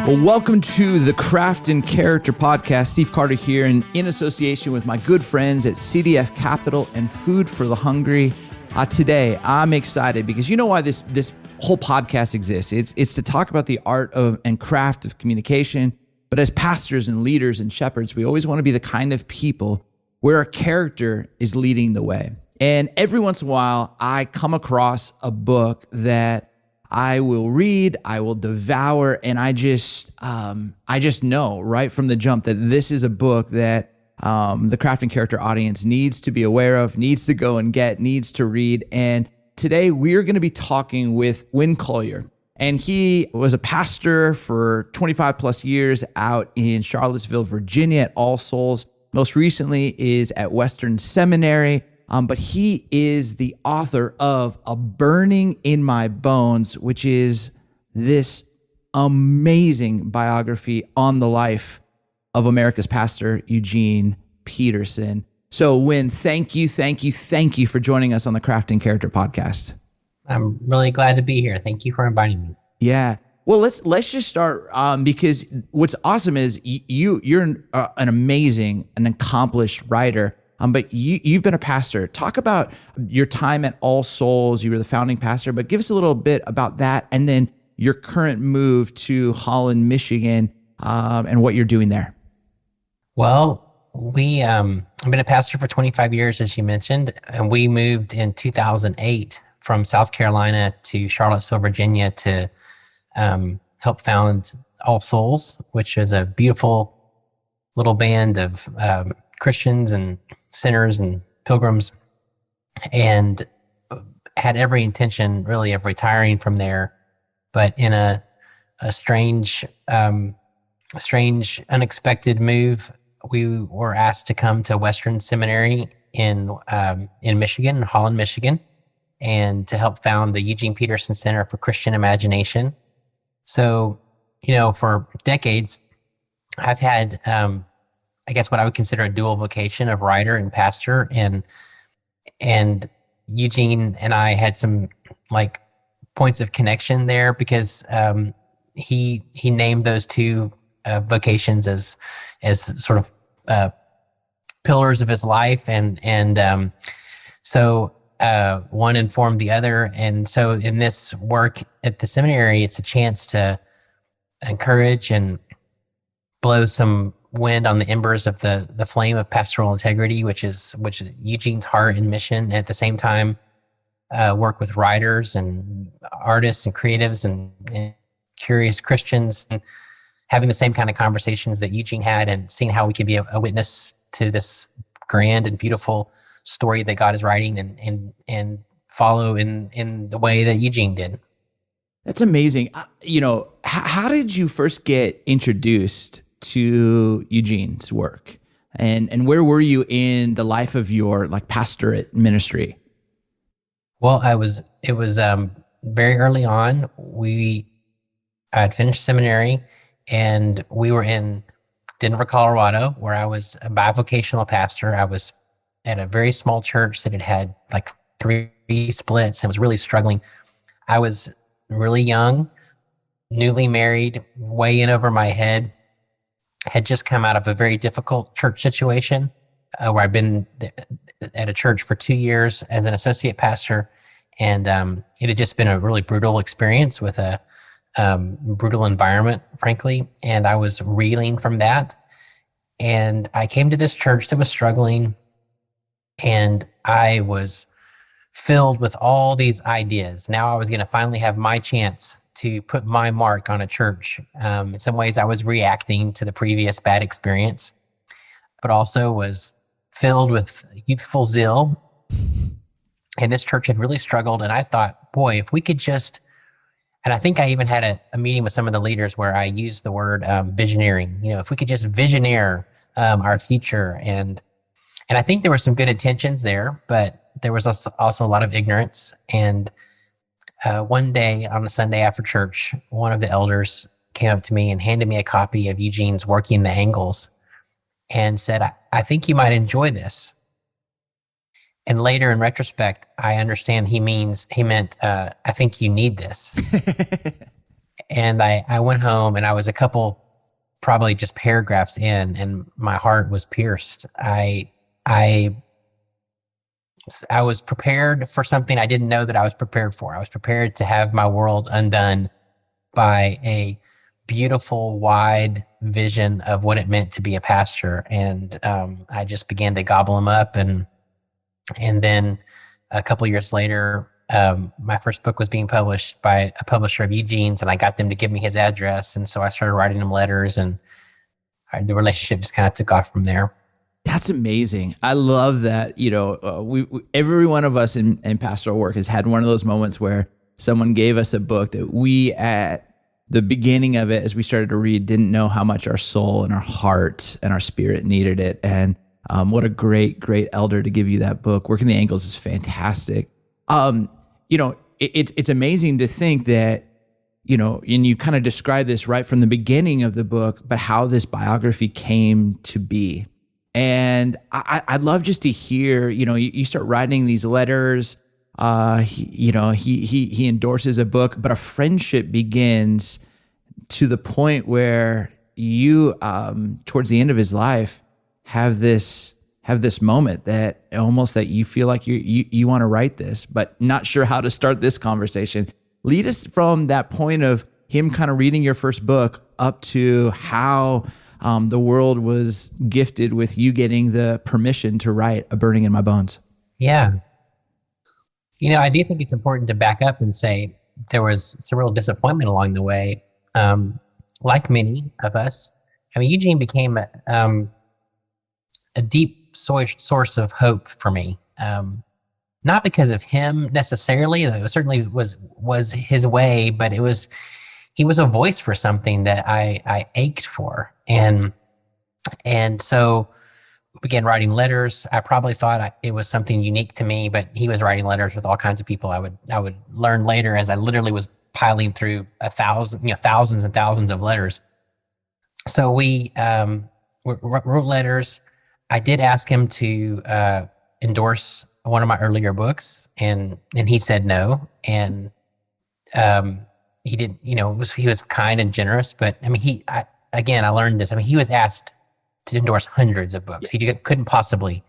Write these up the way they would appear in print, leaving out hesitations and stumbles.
Well, welcome to the Craft and Character Podcast. Steve Carter here, and in association with my good friends at CDF Capital and Food for the Hungry. Today, I'm excited because you know why this whole podcast exists. It's to talk about the art of and craft of communication. But as pastors and leaders and shepherds, we always want to be the kind of people where a character is leading the way. And every once in a while, I come across a book that I will read, I will devour, and I just know right from the jump that this is a book that the Craft and Character audience needs to be aware of, needs to go and get, needs to read. And today we're going to be talking with Winn Collier. And he was a pastor for 25 plus years out in Charlottesville, Virginia at All Souls. Most recently is at Western Seminary. But he is the author of A Burning in My Bones, which is this amazing biography on the life of America's pastor, Eugene Peterson. So, Winn, thank you for joining us on the Craft and Character Podcast. I'm really glad to be here. Thank you for inviting me. Yeah. Well, let's just start because what's awesome is you're an amazing, an accomplished writer. But you've been a pastor. Talk about your time at All Souls. You were the founding pastor, but give us a little bit about that, and then your current move to Holland, Michigan, and what you're doing there. Well, I've been a pastor for 25 years, as you mentioned, and we moved in 2008 from South Carolina to Charlottesville, Virginia, to help found All Souls, which is a beautiful little band of Christians and sinners and pilgrims, and had every intention really of retiring from there. But in a strange, unexpected move, we were asked to come to Western Seminary in Michigan, in Holland, Michigan, and to help found the Eugene Peterson Center for Christian Imagination. So, for decades, I've had I guess what I would consider a dual vocation of writer and pastor, and Eugene and I had some points of connection there because he named those two vocations as sort of pillars of his life, and so one informed the other, and so in this work at the seminary, it's a chance to encourage and blow some wind on the embers of the flame of pastoral integrity, which is Eugene's heart and mission. At the same time, work with writers and artists and creatives and curious Christians, and having the same kind of conversations that Eugene had, and seeing how we could be a witness to this grand and beautiful story that God is writing, and follow in the way that Eugene did. That's amazing. How did you first get introduced to Eugene's work, and where were you in the life of your pastorate ministry? Well, it was very early on. I had finished seminary, and we were in Denver, Colorado, where I was a bivocational pastor. I was at a very small church that had 3 splits and was really struggling. I was really young, newly married, way in over my head. Had just come out of a very difficult church situation where I'd been at a church for 2 years as an associate pastor, and it had just been a really brutal experience with a brutal environment, frankly, and I was reeling from that. And I came to this church that was struggling, and I was filled with all these ideas. Now I was going to finally have my chance to put my mark on a church. In some ways, I was reacting to the previous bad experience, but also was filled with youthful zeal. And this church had really struggled. And I thought, boy, if we could just, and I think I even had a meeting with some of the leaders where I used the word visioneering. If we could just visioneer our future. And I think there were some good intentions there, but there was also a lot of ignorance. And one day on a Sunday after church, one of the elders came up to me and handed me a copy of Eugene's Working the Angles and said, I think you might enjoy this. And later in retrospect, I understand he meant, I think you need this. And I went home, and I was a couple, probably just paragraphs in, and my heart was pierced. I was prepared for something I didn't know that I was prepared for. I was prepared to have my world undone by a beautiful, wide vision of what it meant to be a pastor. And I just began to gobble them up. And then a couple years later, my first book was being published by a publisher of Eugene's, and I got them to give me his address. And so I started writing him letters, and the relationship just kind of took off from there. That's amazing. I love that. We every one of us in pastoral work has had one of those moments where someone gave us a book that we, at the beginning of it, as we started to read, didn't know how much our soul and our heart and our spirit needed it. And what a great, great elder to give you that book. Working the Angles is fantastic. It's amazing to think that, and you kind of describe this right from the beginning of the book, but how this biography came to be. And I'd love just to hear, you start writing these letters, he endorses a book, but a friendship begins to the point where you, towards the end of his life, have this moment that you feel like you want to write this, but not sure how to start this conversation. Lead us from that point of him kind of reading your first book up to how the world was gifted with you getting the permission to write A Burning in My Bones. Yeah. I do think it's important to back up and say there was some real disappointment along the way. Like many of us, Eugene became a deep source of hope for me. Not because of him necessarily, it certainly was his way, but he was a voice for something that I ached for. And so began writing letters. I probably thought it was something unique to me, but he was writing letters with all kinds of people. I would learn later, as I literally was piling through thousands and thousands of letters. So we wrote letters. I did ask him to endorse one of my earlier books, and he said no. And he did, he was kind and generous, but I learned this. He was asked to endorse hundreds of books. He couldn't possibly,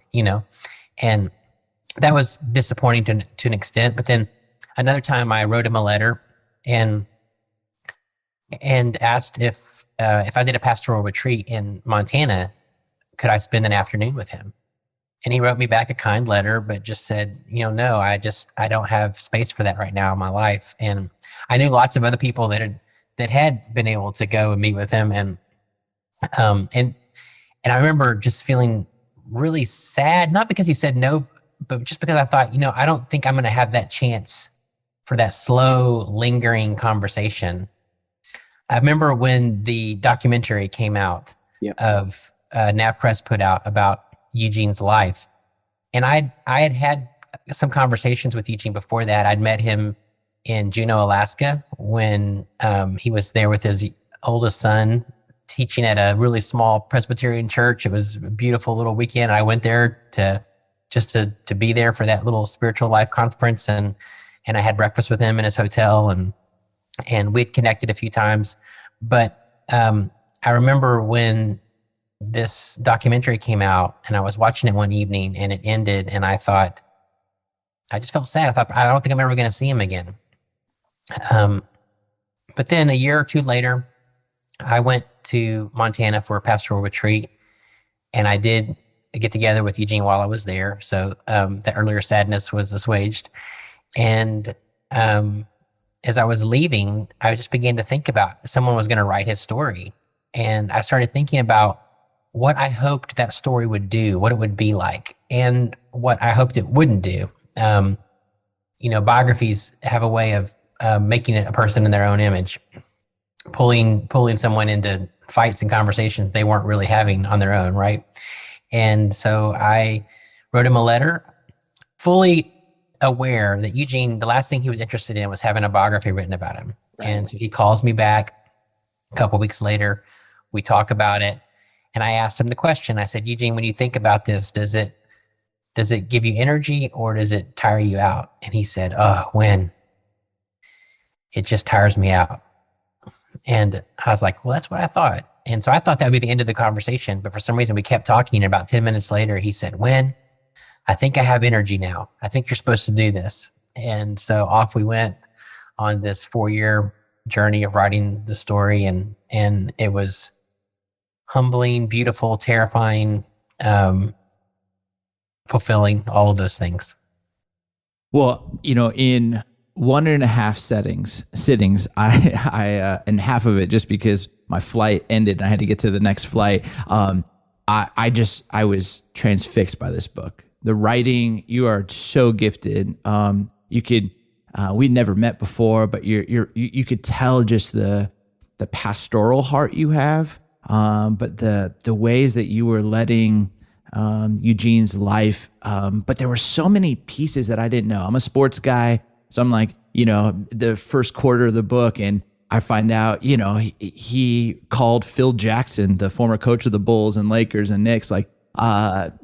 and that was disappointing to an extent. But then another time I wrote him a letter and asked if I did a pastoral retreat in Montana, could I spend an afternoon with him? And he wrote me back a kind letter, but just said, no, I don't have space for that right now in my life. And I knew lots of other people that had been able to go and meet with him. And I remember just feeling really sad, not because he said no, but just because I thought, I don't think I'm going to have that chance for that slow, lingering conversation. I remember when the documentary came out of Nav Press put out about Eugene's life. And I had some conversations with Eugene before that. I'd met him in Juneau, Alaska, when he was there with his oldest son, teaching at a really small Presbyterian church. It was a beautiful little weekend. I went there to be there for that little spiritual life conference, and I had breakfast with him in his hotel, and we'd connected a few times. But I remember when this documentary came out, and I was watching it one evening, and it ended, and I just felt sad. I thought, I don't think I'm ever going to see him again. But then a year or two later, I went to Montana for a pastoral retreat, and I did get together with Eugene while I was there. So the earlier sadness was assuaged. And as I was leaving, I just began to think about someone was going to write his story. And I started thinking about what I hoped that story would do, what it would be like, and what I hoped it wouldn't do. Biographies have a way of making it a person in their own image, pulling someone into fights and conversations they weren't really having on their own, right? And so I wrote him a letter, fully aware that Eugene, the last thing he was interested in was having a biography written about him. Right. And so he calls me back a couple weeks later. We talk about it. And I asked him the question. I said, Eugene, when you think about this, does it give you energy or does it tire you out? And he said, Winn, it just tires me out. And I was like, well, that's what I thought. And so I thought that would be the end of the conversation. But for some reason, we kept talking. And about 10 minutes later, he said, Winn, I think I have energy now. I think you're supposed to do this. And so off we went on this 4-year journey of writing the story. And it was humbling, beautiful, terrifying, fulfilling, all of those things. Well, in 1.5 sittings, I and half of it just because my flight ended and I had to get to the next flight. I was transfixed by this book. The writing, you are so gifted. You could, we'd never met before, but you could tell just the pastoral heart you have. But the ways that you were letting Eugene's life, but there were so many pieces that I didn't know. I'm a sports guy, so I'm like, the first quarter of the book, and I find out, he called Phil Jackson, the former coach of the Bulls and Lakers and Knicks, like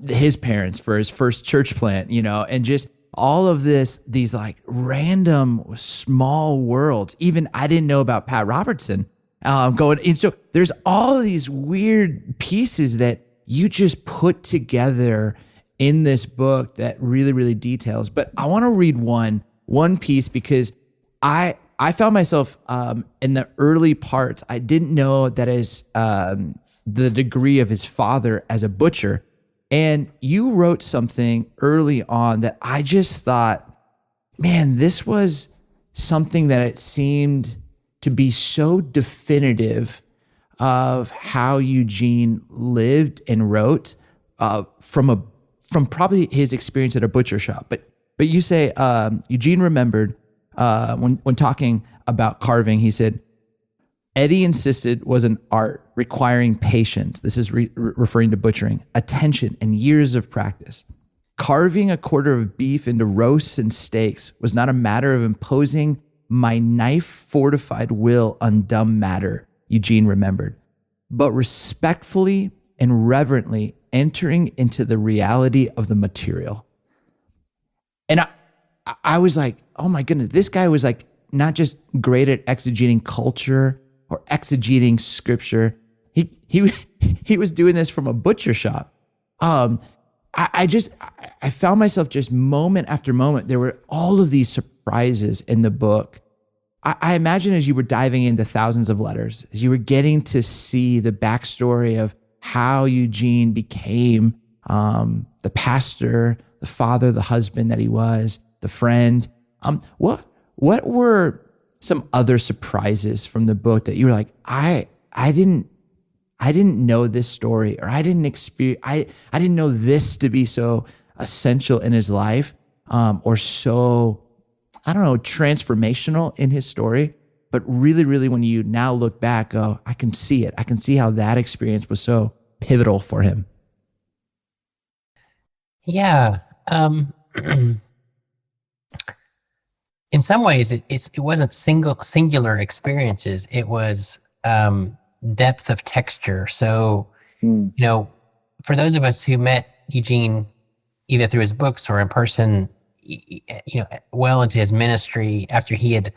his parents for his first church plant, and just all of these like random small worlds. Even I didn't know about Pat Robertson going. And so there's all of these weird pieces that you just put together in this book that really, really details. But I want to read one piece because I found myself in the early parts. I didn't know that as the degree of his father as a butcher. And you wrote something early on that I just thought, man, this was something that it seemed to be so definitive of how Eugene lived and wrote from probably his experience at a butcher shop. But you say Eugene remembered when talking about carving, he said, Eddie insisted was an art requiring patience. This is referring to butchering, attention, and years of practice. Carving a quarter of beef into roasts and steaks was not a matter of imposing my knife-fortified will on dumb matter, Eugene remembered, but respectfully and reverently entering into the reality of the material. And I was like, oh my goodness, this guy was like not just great at exegeting culture or exegeting scripture. He was doing this from a butcher shop. I found myself just moment after moment, there were all of these surprises in the book. I imagine as you were diving into thousands of letters, as you were getting to see the backstory of how Eugene became the pastor, the father, the husband that he was, the friend. What were some other surprises from the book that you were like, I didn't know this story, or I didn't know this to be so essential in his life, or so, I don't know, transformational in his story. But really, really, when you now look back, I can see it. I can see how that experience was so pivotal for him. Yeah. In some ways, it wasn't singular experiences. It was depth of texture. So, for those of us who met Eugene either through his books or in person, well into his ministry, after he had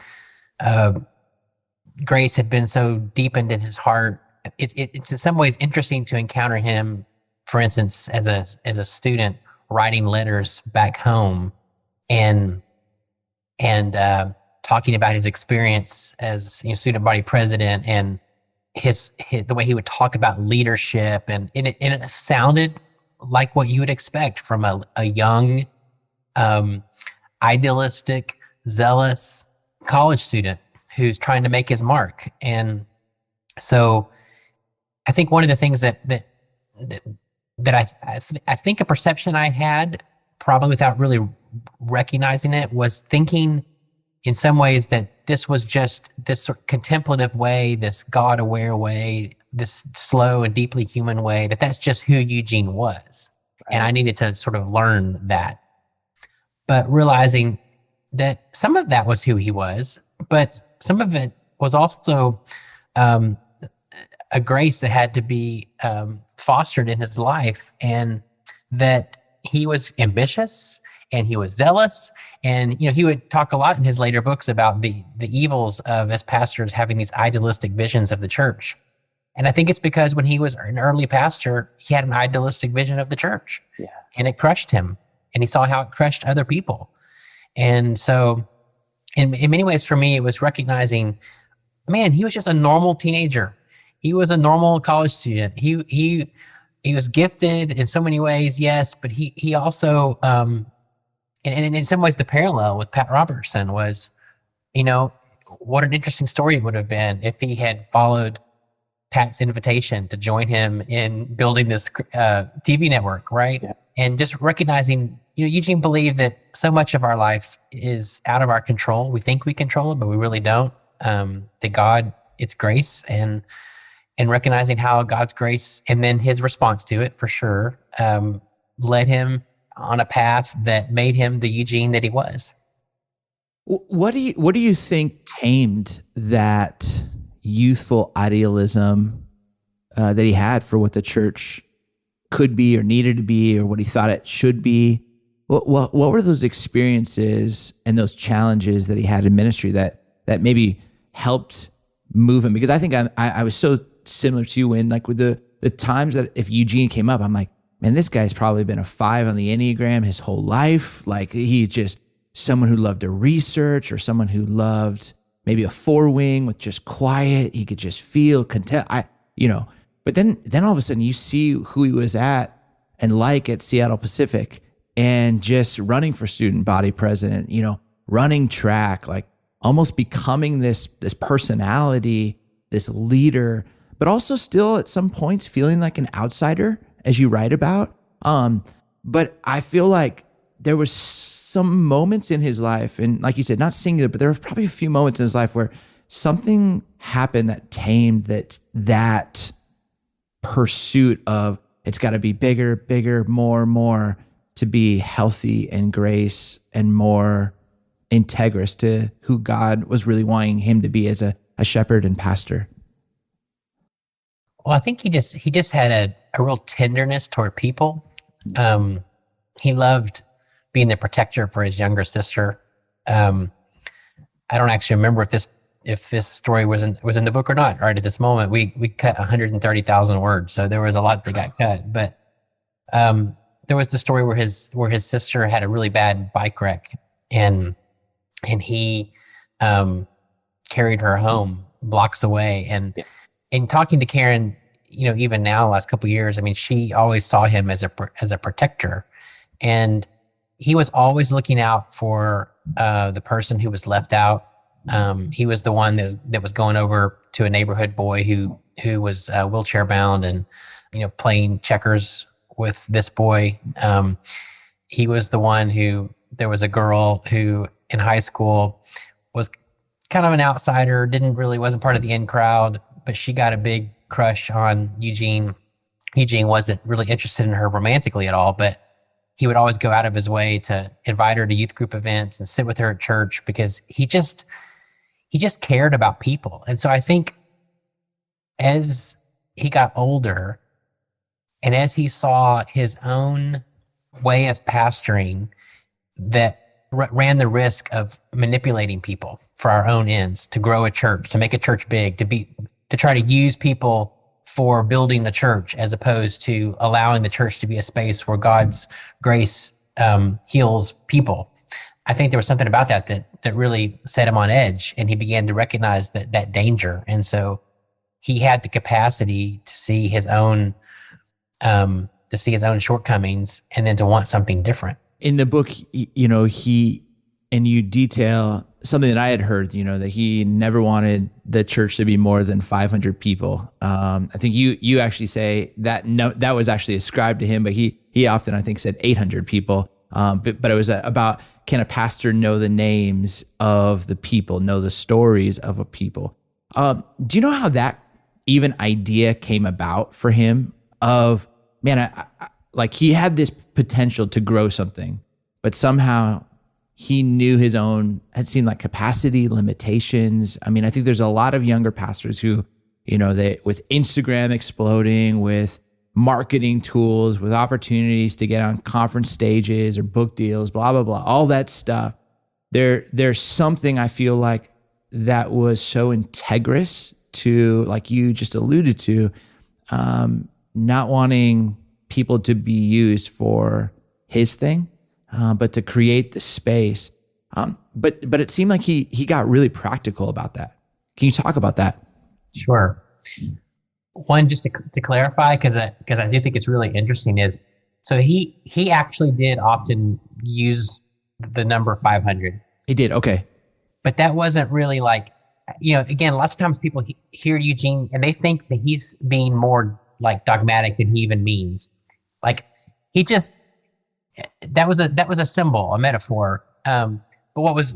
grace had been so deepened in his heart, it's in some ways interesting to encounter him, for instance, as a student writing letters back home and talking about his experience as student body president, and his the way he would talk about leadership, and it sounded like what you would expect from a young, idealistic, zealous college student who's trying to make his mark. And so I think one of the things that I think a perception I had, probably without really recognizing it, was thinking in some ways that this was just this sort of contemplative way, this God-aware way, this slow and deeply human way, that's just who Eugene was. Right. And I needed to sort of learn that. But realizing that some of that was who he was, but some of it was also a grace that had to be fostered in his life, and that he was ambitious, and he was zealous. And, he would talk a lot in his later books about the evils of, as pastors, having these idealistic visions of the church. And I think it's because when he was an early pastor, he had an idealistic vision of the church, and it crushed him, and he saw how it crushed other people. And so in many ways for me, it was recognizing, man, he was just a normal teenager. He was a normal college student. He was gifted in so many ways, yes, but he also, and in some ways the parallel with Pat Robertson was, what an interesting story it would have been if he had followed Pat's invitation to join him in building this TV network, right? Yeah. And just recognizing, Eugene believed that so much of our life is out of our control. We think we control it, but we really don't. That God, it's grace, and recognizing how God's grace and then his response to it, for sure, led him on a path that made him the Eugene that he was. What do you think tamed that youthful idealism that he had for what the church could be or needed to be, or what he thought it should be? What were those experiences and those challenges that he had in ministry that maybe helped move him? Because I think I was so similar to you, when, like, with the times that if Eugene came up, I'm like, man, this guy's probably been a 5 on the Enneagram his whole life. Like, he's just someone who loved to research, or someone who loved maybe a 4-wing with just quiet. He could just feel content. But then all of a sudden you see who he was at Seattle Pacific, and just running for student body president, running track, like almost becoming this personality, this leader, but also still at some points feeling like an outsider, as you write about. But I feel like there was some moments in his life, and like you said, not singular, but there were probably a few moments in his life where something happened that tamed that pursuit of, it's got to be bigger, more to be healthy and grace and more integrous to who God was really wanting him to be as a shepherd and pastor. Well, I think he just had a real tenderness toward people. He loved being the protector for his younger sister. I don't actually remember if this story was in the book or not. Right at this moment, we cut 130,000 words, so there was a lot that got cut. But there was the story where his sister had a really bad bike wreck, and he carried her home blocks away. And in talking to Karen, even now, the last couple of years, I mean, she always saw him as a protector, and he was always looking out for the person who was left out. He was the one that was going over to a neighborhood boy who was wheelchair bound, and playing checkers with this boy. He was the one there was a girl who in high school was kind of an outsider, wasn't part of the in crowd, but she got a big crush on Eugene. Eugene wasn't really interested in her romantically at all, but he would always go out of his way to invite her to youth group events and sit with her at church, because he just cared about people. And so I think as he got older, and as he saw his own way of pastoring that ran the risk of manipulating people for our own ends, to grow a church, to make a church big, to try to use people for building the church, as opposed to allowing the church to be a space where God's grace heals people. I think there was something about that really set him on edge, and he began to recognize that danger. And so he had the capacity to see his own shortcomings, and then to want something different. In the book, you detail something that I had heard, that he never wanted the church to be more than 500 people. I think you actually say that that was actually ascribed to him, but he often, I think, said 800 people. But it was about, can a pastor know the names of the people, know the stories of a people? Do you know how that even idea came about for him? Of, man, like, he had this potential to grow something, but somehow he knew had seen like capacity limitations. I mean, I think there's a lot of younger pastors who, with Instagram exploding, with marketing tools, with opportunities to get on conference stages or book deals, blah, blah, blah, all that stuff. There's something I feel like that was so integrous to, like you just alluded to, not wanting people to be used for his thing, but to create the space. But it seemed like he got really practical about that. Can you talk about that? Sure. One, just to clarify, because I do think it's really interesting, is so he actually did often use the number 500. He did, okay. But that wasn't really like, again, lots of times people hear Eugene and they think that he's being more like dogmatic than he even means. Like that was a symbol, a metaphor. But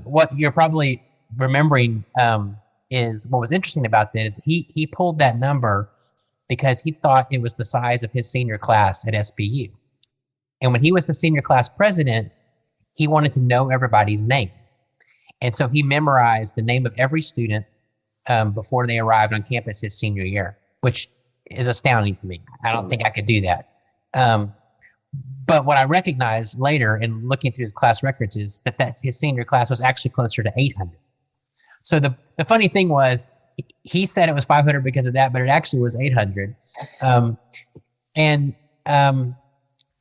what you're probably remembering is what was interesting about that is he pulled that number because he thought it was the size of his senior class at SBU. And when he was the senior class president, he wanted to know everybody's name. And so he memorized the name of every student before they arrived on campus his senior year, which is astounding to me. I don't think I could do that. But what I recognized later in looking through his class records is that his senior class was actually closer to 800. So the funny thing was, he said it was 500 because of that, but it actually was 800.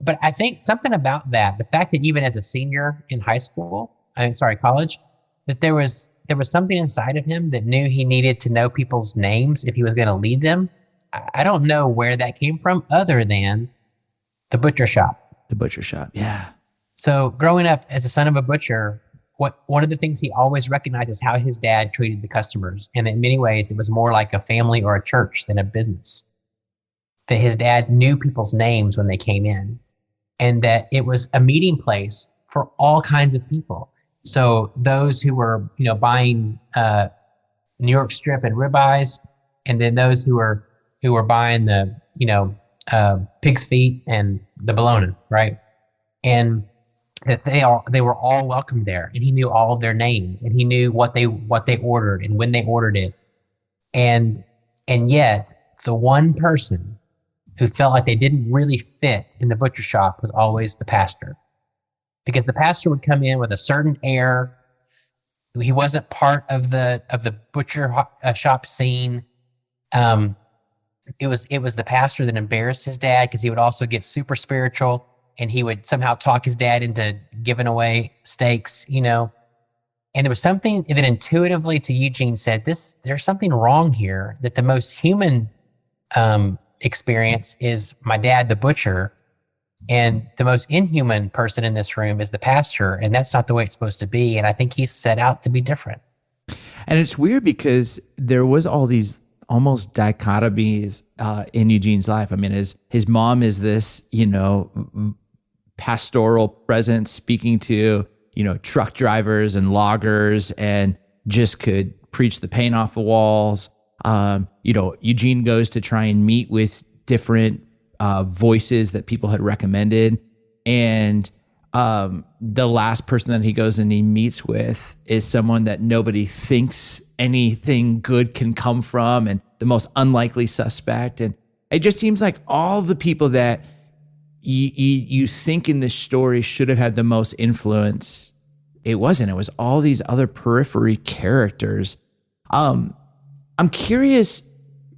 But I think something about that, the fact that even as a senior in college, that there was something inside of him that knew he needed to know people's names if he was going to lead them. I don't know where that came from other than the butcher shop. The butcher shop, yeah. So growing up as a son of a butcher, one of the things he always recognized is how his dad treated the customers. And in many ways, it was more like a family or a church than a business. That his dad knew people's names when they came in, and that it was a meeting place for all kinds of people. So those who were, buying New York strip and ribeyes, and then those who were buying the, pig's feet and the bologna, right? And that they were all welcome there, and he knew all of their names, and he knew what they ordered and when they ordered it, and yet the one person who felt like they didn't really fit in the butcher shop was always the pastor, because the pastor would come in with a certain air. He wasn't part of the butcher shop scene. It was the pastor that embarrassed his dad, because he would also get super spiritual. And he would somehow talk his dad into giving away steaks, And there was something that intuitively to Eugene said, there's something wrong here, that the most human experience is my dad, the butcher, and the most inhuman person in this room is the pastor. And that's not the way it's supposed to be. And I think he's set out to be different. And it's weird because there was all these almost dichotomies in Eugene's life. I mean, his mom is this, pastoral presence, speaking to, truck drivers and loggers, and just could preach the paint off the walls. Eugene goes to try and meet with different voices that people had recommended. And the last person that he goes and he meets with is someone that nobody thinks anything good can come from, and the most unlikely suspect. And it just seems like all the people that you think in this story should have had the most influence, it wasn't. It was all these other periphery characters. I'm curious,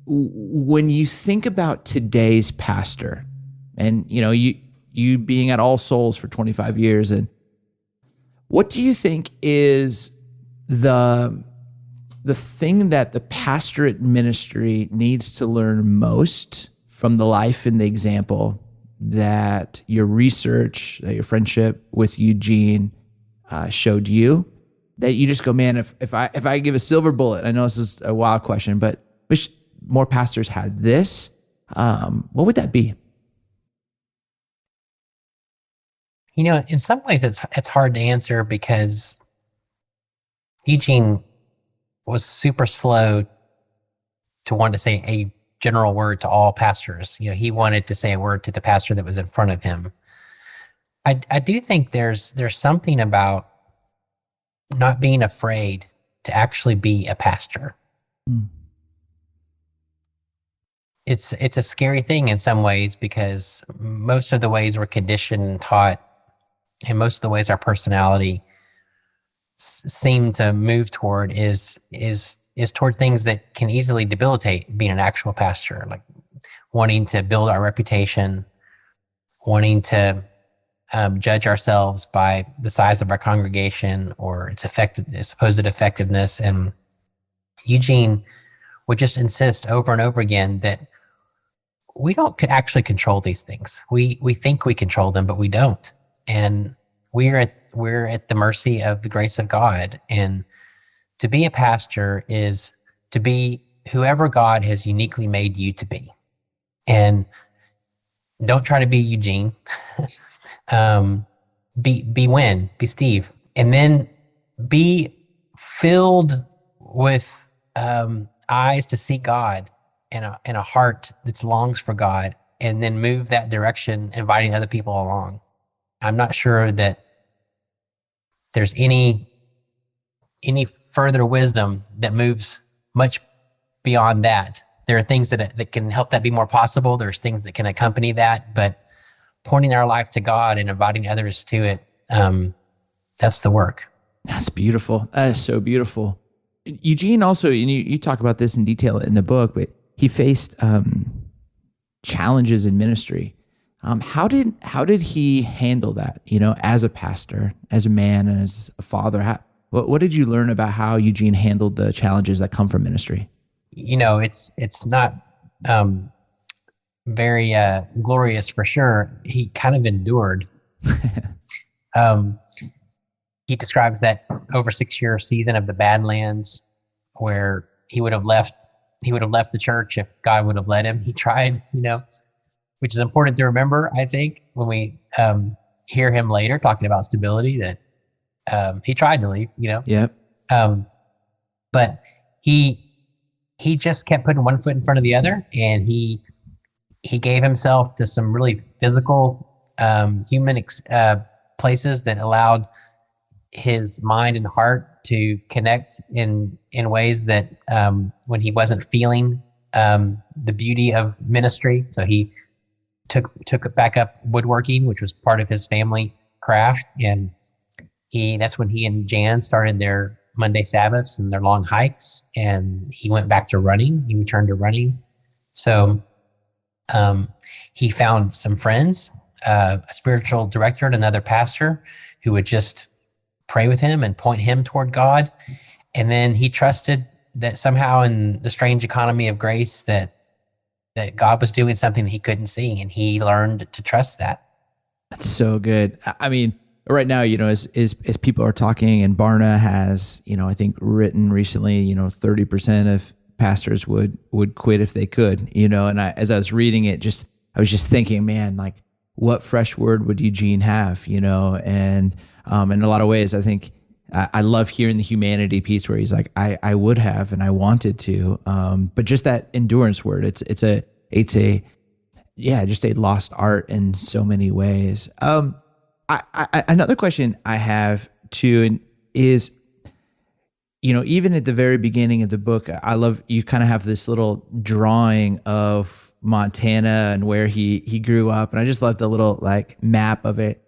when you think about today's pastor, and you being at All Souls for 25 years, and what do you think is the thing that the pastorate ministry needs to learn most from the life and the example that your research, that your friendship with Eugene showed you, that you just go, man, if I give a silver bullet, I know this is a wild question, but wish more pastors had this, what would that be? In some ways it's hard to answer, because Eugene was super slow to want to say a general word to all pastors. He wanted to say a word to the pastor that was in front of him. I do think there's something about not being afraid to actually be a pastor. it's a scary thing in some ways, because most of the ways we're conditioned and taught, and most of the ways our personality seem to move toward is toward things that can easily debilitate being an actual pastor, like wanting to build our reputation, wanting to judge ourselves by the size of our congregation or its supposed effectiveness. And Eugene would just insist over and over again that we don't actually control these things. We think we control them, but we don't. And we're at the mercy of the grace of God. And to be a pastor is to be whoever God has uniquely made you to be. And don't try to be Eugene. Be Winn, be Steve, and then be filled with eyes to see God and a heart that longs for God, and then move that direction, inviting other people along. I'm not sure that there's any further wisdom that moves much beyond that. There are things that can help that be more possible. There's things that can accompany that, but pointing our life to God and inviting others to it, that's the work. That's beautiful. That is so beautiful. Eugene also, and you talk about this in detail in the book, but he faced challenges in ministry. How did he handle that? As a pastor, as a man, and as a father. What did you learn about how Eugene handled the challenges that come from ministry? It's not very glorious for sure. He kind of endured. He describes that over 6-year season of the Badlands, where he would have left the church if God would have let him. He tried, which is important to remember, I think, when we hear him later talking about stability, that he tried to leave, Yep. But he just kept putting one foot in front of the other, and he gave himself to some really physical, human places that allowed his mind and heart to connect in ways that when he wasn't feeling the beauty of ministry. So he took back up woodworking, which was part of his family craft, and that's when he and Jan started their Monday Sabbaths and their long hikes, and he went back to running. He returned to running. So he found some friends, a spiritual director and another pastor who would just pray with him and point him toward God. And then he trusted that somehow in the strange economy of grace that God was doing something that he couldn't see, and he learned to trust that. That's so good. I mean, right now, as people are talking, and Barna has, I think written recently, 30% of pastors would quit if they could, and as I was reading it, I was just thinking, man, like, what fresh word would Eugene have, and in a lot of ways, I think I love hearing the humanity piece where he's like, I would have, and I wanted to, but just that endurance word, it's just a lost art in so many ways. Another question I have too is, even at the very beginning of the book, I love, you kind of have this little drawing of Montana and where he grew up. And I just love the little map of it.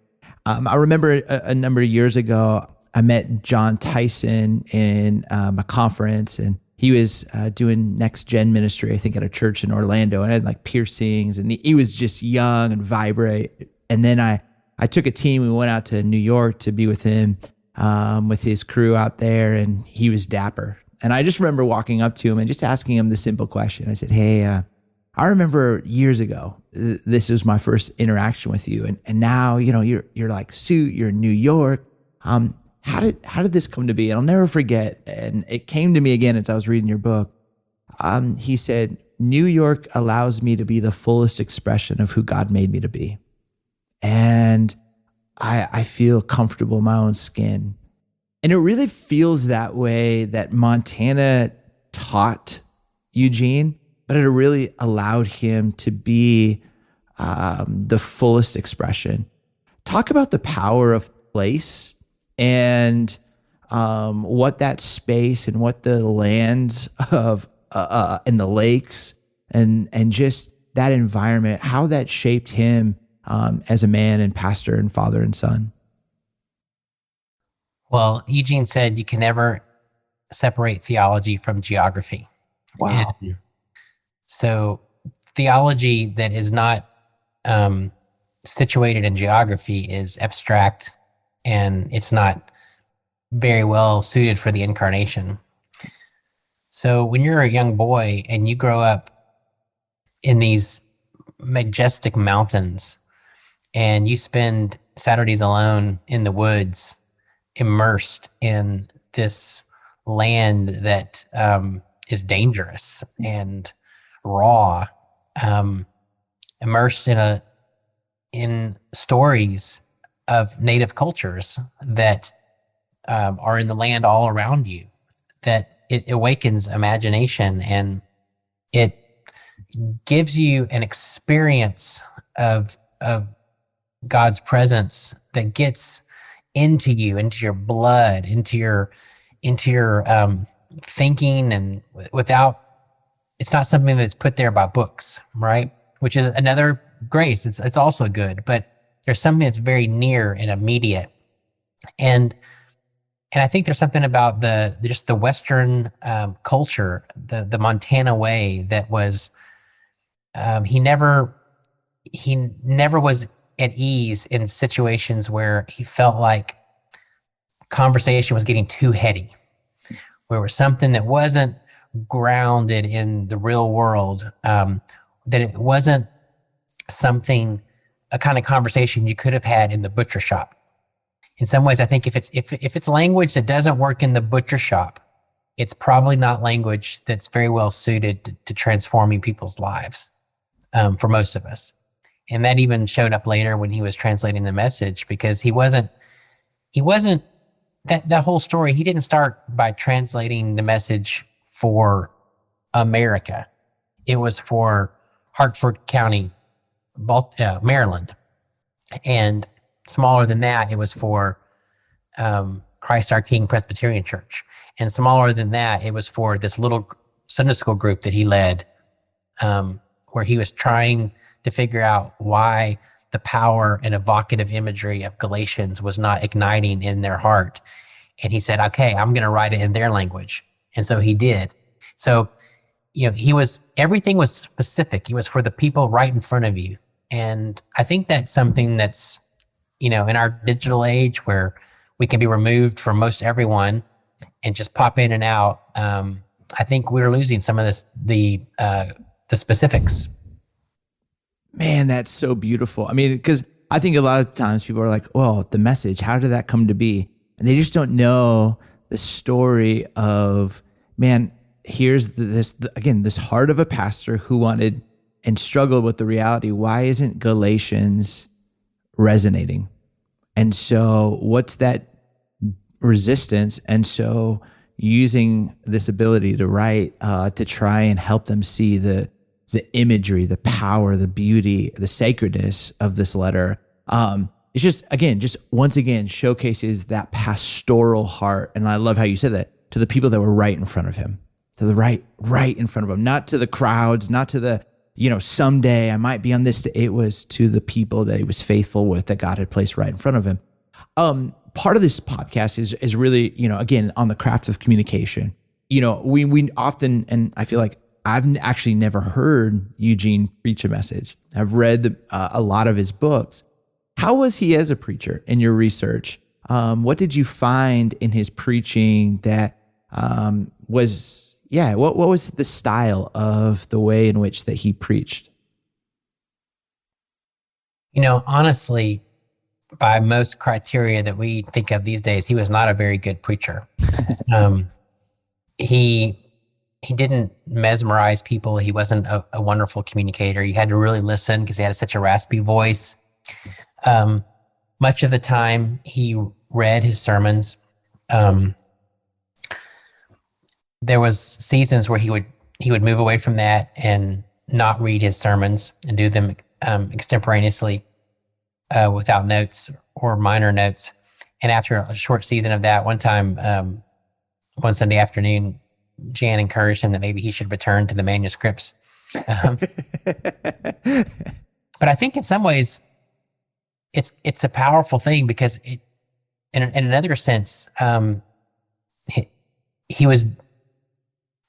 I remember a number of years ago, I met John Tyson in a conference, and he was doing next gen ministry, I think at a church in Orlando, and had piercings, and he was just young and vibrant. And then I took a team, we went out to New York to be with him, with his crew out there, and he was dapper. And I just remember walking up to him and just asking him the simple question. I said, hey, I remember years ago, this was my first interaction with you. And now, you're like suit, you're in New York. How did this come to be? And I'll never forget. And it came to me again as I was reading your book. He said, New York allows me to be the fullest expression of who God made me to be. And I feel comfortable in my own skin. And it really feels that way that Montana taught Eugene, but it really allowed him to be the fullest expression. Talk about the power of place and what that space and what the lands of and the lakes and just that environment, how that shaped him as a man and pastor and father and son? Well, Eugene said you can never separate theology from geography. Wow. And so theology that is not situated in geography is abstract, and it's not very well suited for the incarnation. So when you're a young boy and you grow up in these majestic mountains and you spend Saturdays alone in the woods, immersed in this land that is dangerous and raw, immersed in stories of native cultures that are in the land all around you, that it awakens imagination, and it gives you an experience of God's presence that gets into you, into your blood, into your thinking, and it's not something that's put there by books, right? Which is another grace. It's also good, but there's something that's very near and immediate. And I think there's something about just the Western culture, the Montana way, that was he never was at ease in situations where he felt like conversation was getting too heady, where it was something that wasn't grounded in the real world, that it wasn't a kind of conversation you could have had in the butcher shop. In some ways, I think if it's language that doesn't work in the butcher shop, it's probably not language that's very well suited to transforming people's lives, for most of us. And that even showed up later when he was translating the Message, because he wasn't that whole story. He didn't start by translating the Message for America. It was for Hartford County, Maryland. And smaller than that, it was for Christ Our King Presbyterian Church. And smaller than that, it was for this little Sunday school group that he led, where he was trying to figure out why the power and evocative imagery of Galatians was not igniting in their heart. And he said, okay, I'm going to write it in their language. And so he did. So, everything was specific. It was for the people right in front of you. And I think that's something that's, in our digital age where we can be removed from most everyone and just pop in and out. I think we're losing some of the specifics. Man, that's so beautiful. I mean, because I think a lot of times people are like, well, the Message, how did that come to be? And they just don't know the story of, man, here's this heart of a pastor who wanted and struggled with the reality. Why isn't Galatians resonating? And so what's that resistance? And so using this ability to write, to try and help them see the imagery, the power, the beauty, the sacredness of this letter. It's just once again showcases that pastoral heart. And I love how you said that, to the people that were right in front of him, to the right in front of him, not to the crowds, not to the, someday I might be on this. It was to the people that he was faithful with, that God had placed right in front of him. Part of this podcast is really, again, on the craft of communication. We often, and I feel like I've actually never heard Eugene preach a message. I've read a lot of his books. How was he as a preacher in your research? What did you find in his preaching that what was the style of the way in which that he preached? Honestly, by most criteria that we think of these days, he was not a very good preacher. He didn't mesmerize people. He wasn't a wonderful communicator. You had to really listen because he had such a raspy voice. Much of the time he read his sermons. There was seasons where he would move away from that and not read his sermons and do them extemporaneously without notes or minor notes. And after a short season of that, one time, one Sunday afternoon, Jan encouraged him that maybe he should return to the manuscripts. Um, but I think in some ways it's a powerful thing because in another sense, he was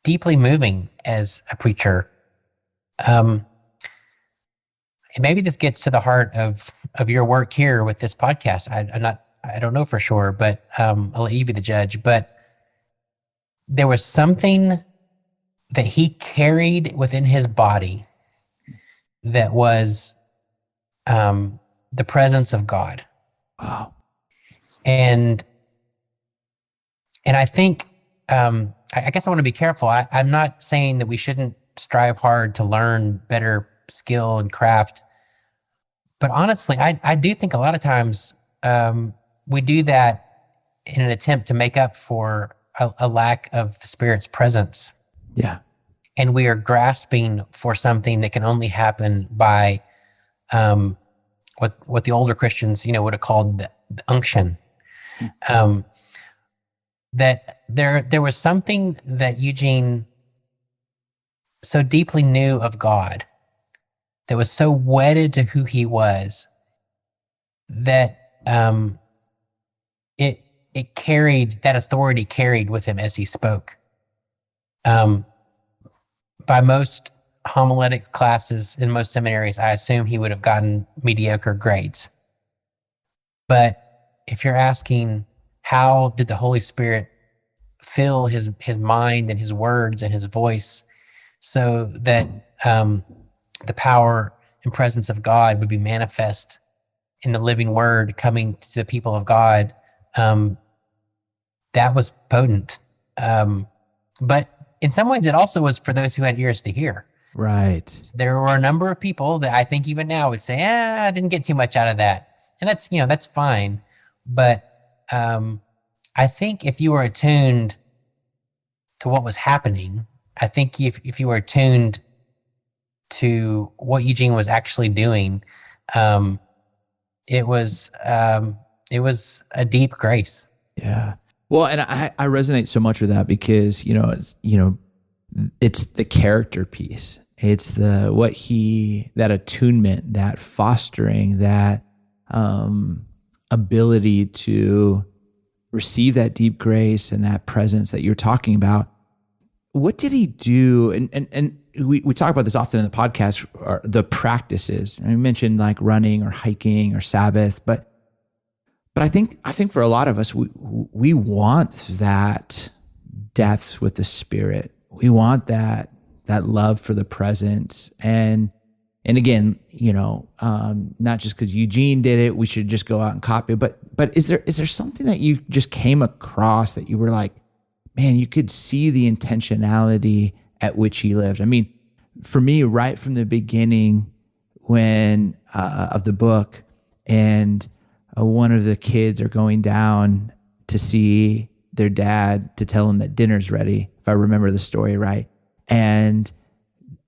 deeply moving as a preacher. And maybe this gets to the heart of your work here with this podcast. I don't know for sure, but I'll let you be the judge. But there was something that he carried within his body that was the presence of God. Wow. And I think, I guess I want to be careful. I'm not saying that we shouldn't strive hard to learn better skill and craft. But honestly, I do think a lot of times we do that in an attempt to make up for a lack of the Spirit's presence. Yeah. And we are grasping for something that can only happen by what the older Christians, would have called the unction. That there was something that Eugene so deeply knew of God, that was so wedded to who he was, that it carried, that authority carried with him as he spoke. By most homiletic classes in most seminaries, I assume he would have gotten mediocre grades. But if you're asking, how did the Holy Spirit fill his mind and his words and his voice so that the power and presence of God would be manifest in the living word coming to the people of God, that was potent. But in some ways, it also was for those who had ears to hear. Right. There were a number of people that I think even now would say, I didn't get too much out of that. And that's fine. But I think if you were attuned to what was happening, I think if you were attuned to what Eugene was actually doing, it was a deep grace. Yeah. Well, and I resonate so much with that because, it's the character piece. It's that attunement, that fostering, that ability to receive that deep grace and that presence that you're talking about. What did he do? And we talk about this often in the podcast, are the practices. And we mentioned like running or hiking or Sabbath, but I think for a lot of us, we want that depth with the Spirit. We want that love for the presence. And again, not just because Eugene did it, we should just go out and copy it. But is there something that you just came across that you were like, man, you could see the intentionality at which he lived? I mean, for me, right from the beginning when of the book, and one of the kids are going down to see their dad to tell him that dinner's ready, if I remember the story right, and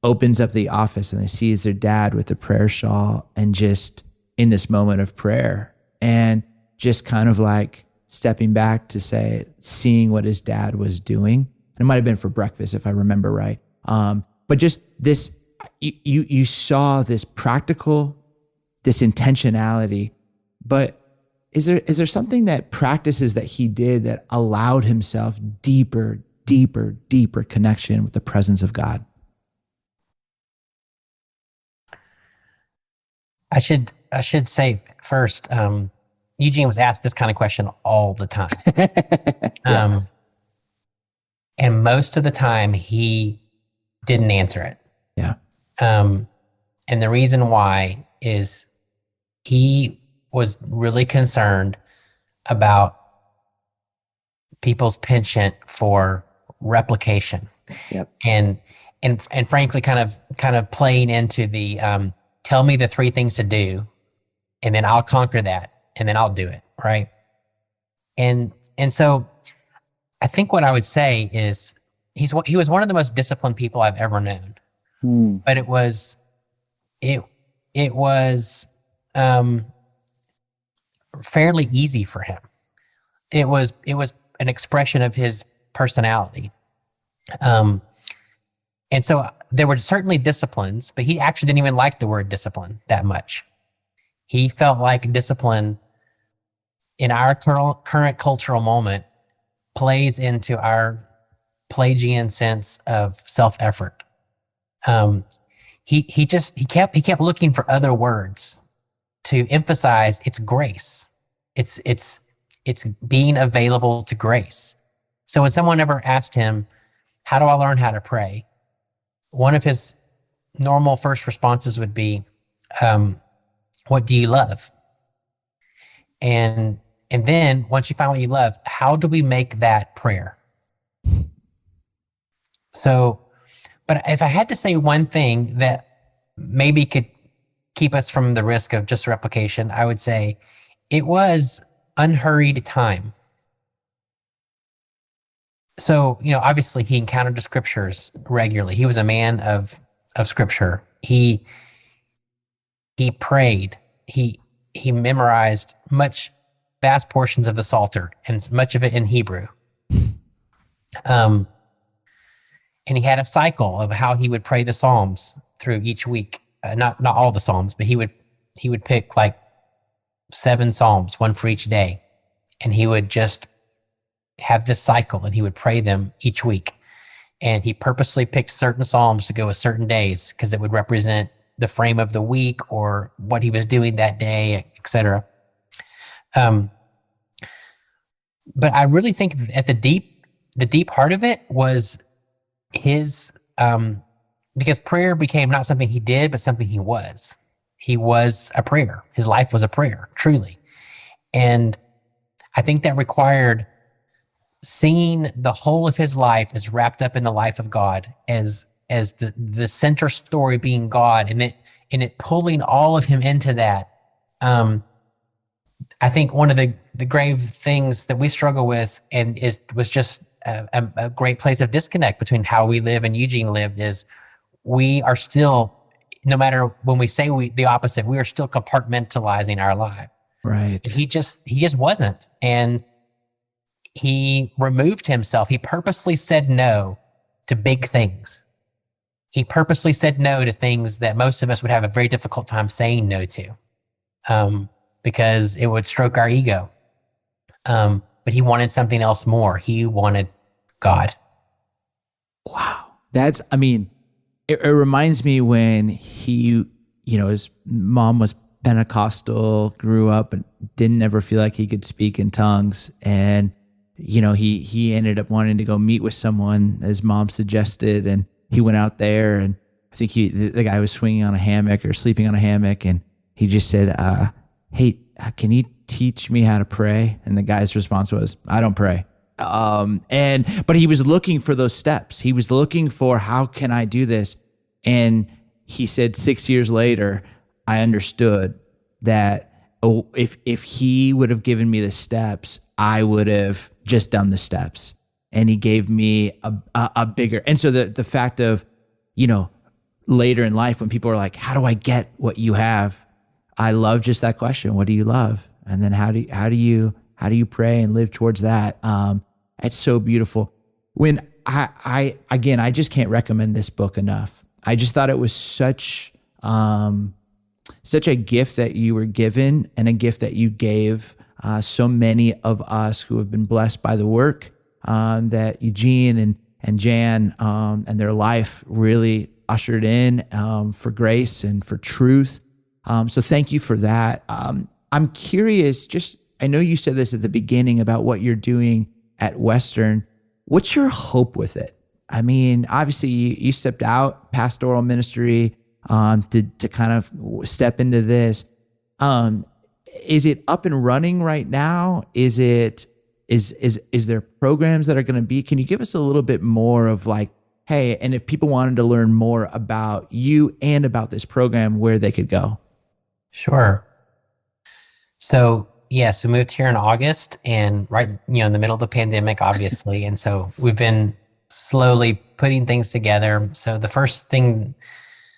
opens up the office and they sees their dad with the prayer shawl and just in this moment of prayer and just kind of like stepping back to say, seeing what his dad was doing. And it might've been for breakfast, if I remember right. But just this, you saw this practical, this intentionality, but is there something that practices that he did that allowed himself deeper connection with the presence of God? I should say first, Eugene was asked this kind of question all the time. Yeah. And most of the time he didn't answer it. Yeah. And the reason why is he was really concerned about people's penchant for replication. Yep. And frankly, kind of playing into the tell me the three things to do, and then I'll conquer that, and then I'll do it, right? And so I think what I would say is he was one of the most disciplined people I've ever known. But it was fairly easy for him. It was an expression of his personality. And so there were certainly disciplines, but he actually didn't even like the word discipline that much. He felt like discipline in our current cultural moment plays into our Pelagian sense of self-effort. He kept looking for other words to emphasize its grace. It's being available to grace. So when someone ever asked him, how do I learn how to pray? One of his normal first responses would be, what do you love? And then once you find what you love, how do we make that prayer? So, but if I had to say one thing that maybe could keep us from the risk of just replication, I would say it was unhurried time. So, obviously he encountered the scriptures regularly. He was a man of scripture. He prayed. He memorized vast portions of the Psalter, and much of it in Hebrew. And he had a cycle of how he would pray the Psalms through each week. Not all the Psalms, but he would pick like 7 Psalms, one for each day. And he would just have this cycle, and he would pray them each week. And he purposely picked certain Psalms to go with certain days because it would represent the frame of the week or what he was doing that day, etc. But I really think at the deep heart of it was his, because prayer became not something he did, but something he was. He was a prayer. His life was a prayer, truly. And I think that required seeing the whole of his life as wrapped up in the life of God, as the center story being God, and it pulling all of him into that. I think one of the grave things that we struggle with was just a great place of disconnect between how we live and Eugene lived, is we are still, no matter when we say the opposite, we are still compartmentalizing our life. Right. He just wasn't. And he removed himself. He purposely said no to big things. He purposely said no to things that most of us would have a very difficult time saying no to, because it would stroke our ego. But he wanted something else more. He wanted God. Wow. It reminds me when his mom was Pentecostal, grew up and didn't ever feel like he could speak in tongues. And, he ended up wanting to go meet with someone, his mom suggested, and he went out there, and I think the guy was swinging on a hammock or sleeping on a hammock, and he just said, hey, can you teach me how to pray? And the guy's response was, I don't pray. But he was looking for those steps. He was looking for, how can I do this? And he said 6 years later, I understood that if he would have given me the steps, I would have just done the steps. And he gave me a bigger, and so the fact of, later in life when people are like, how do I get what you have? I love just that question. What do you love? And then how do you pray and live towards that? It's so beautiful. When I just can't recommend this book enough. I just thought it was such a gift that you were given, and a gift that you gave so many of us who have been blessed by the work that Eugene and Jan and their life really ushered in for grace and for truth. So thank you for that. I'm curious, I know you said this at the beginning about what you're doing at Western. What's your hope with it? I mean, obviously you stepped out pastoral ministry to kind of step into this. Is it up and running right now? Is there programs that are going to be? Can you give us a little bit more of like, hey, and if people wanted to learn more about you and about this program, where they could go? Sure. So yes, we moved here in August, and right, in the middle of the pandemic, obviously. And so we've been slowly putting things together. So the first thing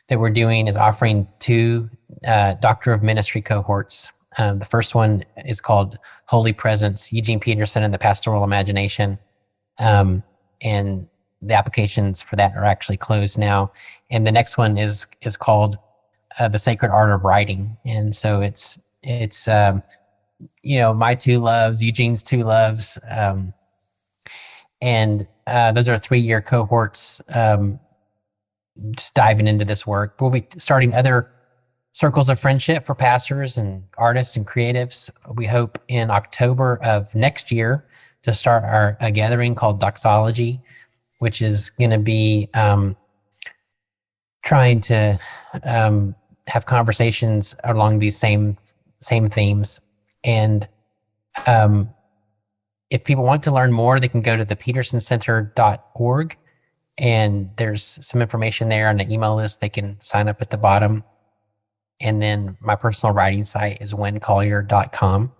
that we're doing is offering 2 Doctor of Ministry cohorts. The first one is called Holy Presence, Eugene Peterson and the Pastoral Imagination. And the applications for that are actually closed now. And the next one is called The Sacred Art of Writing. And so it's my two loves, Eugene's two loves. And those are 3-year cohorts, just diving into this work. We'll be starting other circles of friendship for pastors and artists and creatives. We hope in October of next year to start a gathering called Doxology, which is going to be trying to have conversations along these same themes. And if people want to learn more, they can go to thepetersoncenter.org, and there's some information there on the email list. They can sign up at the bottom. And then my personal writing site is winncollier.com.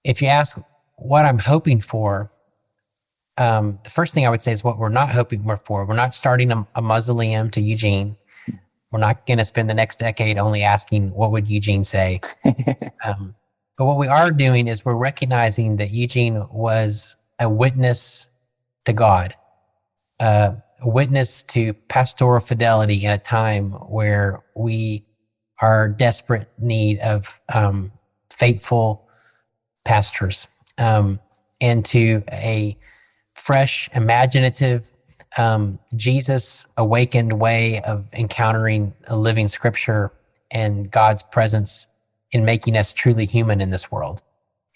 If you ask what I'm hoping for, the first thing I would say is what we're not hoping for. We're not starting a mausoleum to Eugene. We're not going to spend the next decade only asking, what would Eugene say? But what we are doing is we're recognizing that Eugene was a witness to God, a witness to pastoral fidelity in a time where we are desperate need of faithful pastors, and to a fresh, imaginative, Jesus awakened way of encountering a living scripture and God's presence in making us truly human in this world.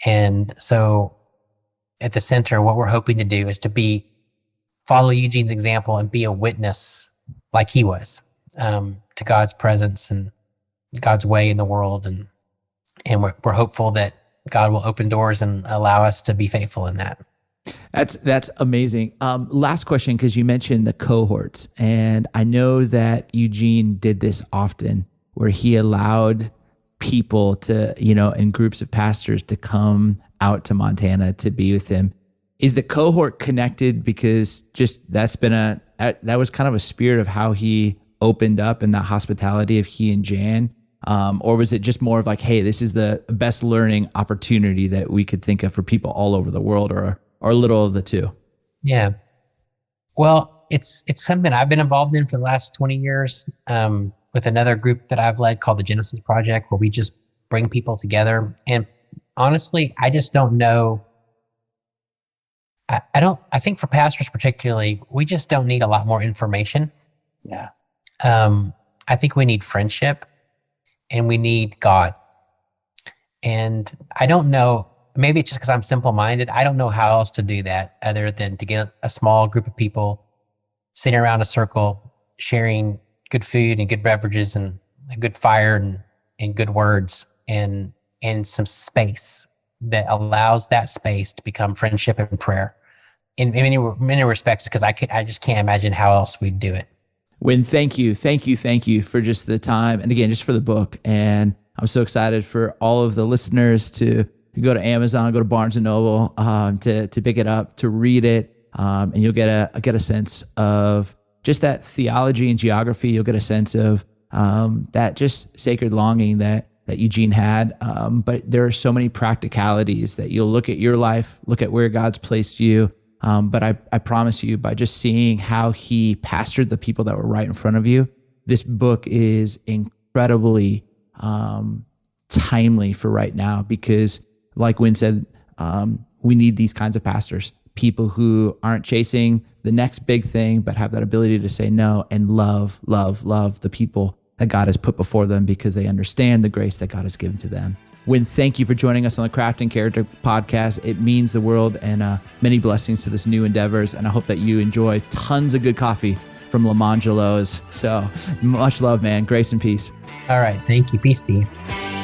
And so at the center, what we're hoping to do is to follow Eugene's example and be a witness like he was, to God's presence and God's way in the world. And we're hopeful that God will open doors and allow us to be faithful in that. That's amazing. Last question, because you mentioned the cohorts, and I know that Eugene did this often, where he allowed people to, in groups of pastors to come out to Montana to be with him. Is the cohort connected because just that was kind of a spirit of how he opened up in the hospitality of he and Jan? Or was it just more of like, hey, this is the best learning opportunity that we could think of for people all over the world, or a little of the two? Yeah. Well, it's something I've been involved in for the last 20 years, with another group that I've led called the Genesis Project, where we just bring people together. And honestly, I just don't know. I think for pastors particularly, we just don't need a lot more information. Yeah. I think we need friendship and we need God. And I don't know, maybe it's just because I'm simple-minded. I don't know how else to do that other than to get a small group of people sitting around a circle, sharing good food and good beverages and a good fire and good words and some space that allows that space to become friendship and prayer in many respects, because I just can't imagine how else we'd do it. Winn, thank you for just the time, and again, just for the book. And I'm so excited for all of the listeners to go to Amazon, go to Barnes and Noble, to pick it up, to read it, and you'll get a sense of just that theology and geography. You'll get a sense of that just sacred longing that Eugene had. But there are so many practicalities that you'll look at your life, look at where God's placed you. But I promise you, by just seeing how he pastored the people that were right in front of you, this book is incredibly timely for right now, because like Winn said, we need these kinds of pastors, people who aren't chasing the next big thing, but have that ability to say no and love the people that God has put before them, because they understand the grace that God has given to them. Winn, thank you for joining us on the Craft and Character podcast. It means the world, and many blessings to this new endeavors. And I hope that you enjoy tons of good coffee from Lamangelo's. So much love, man. Grace and peace. All right. Thank you. Peace to you.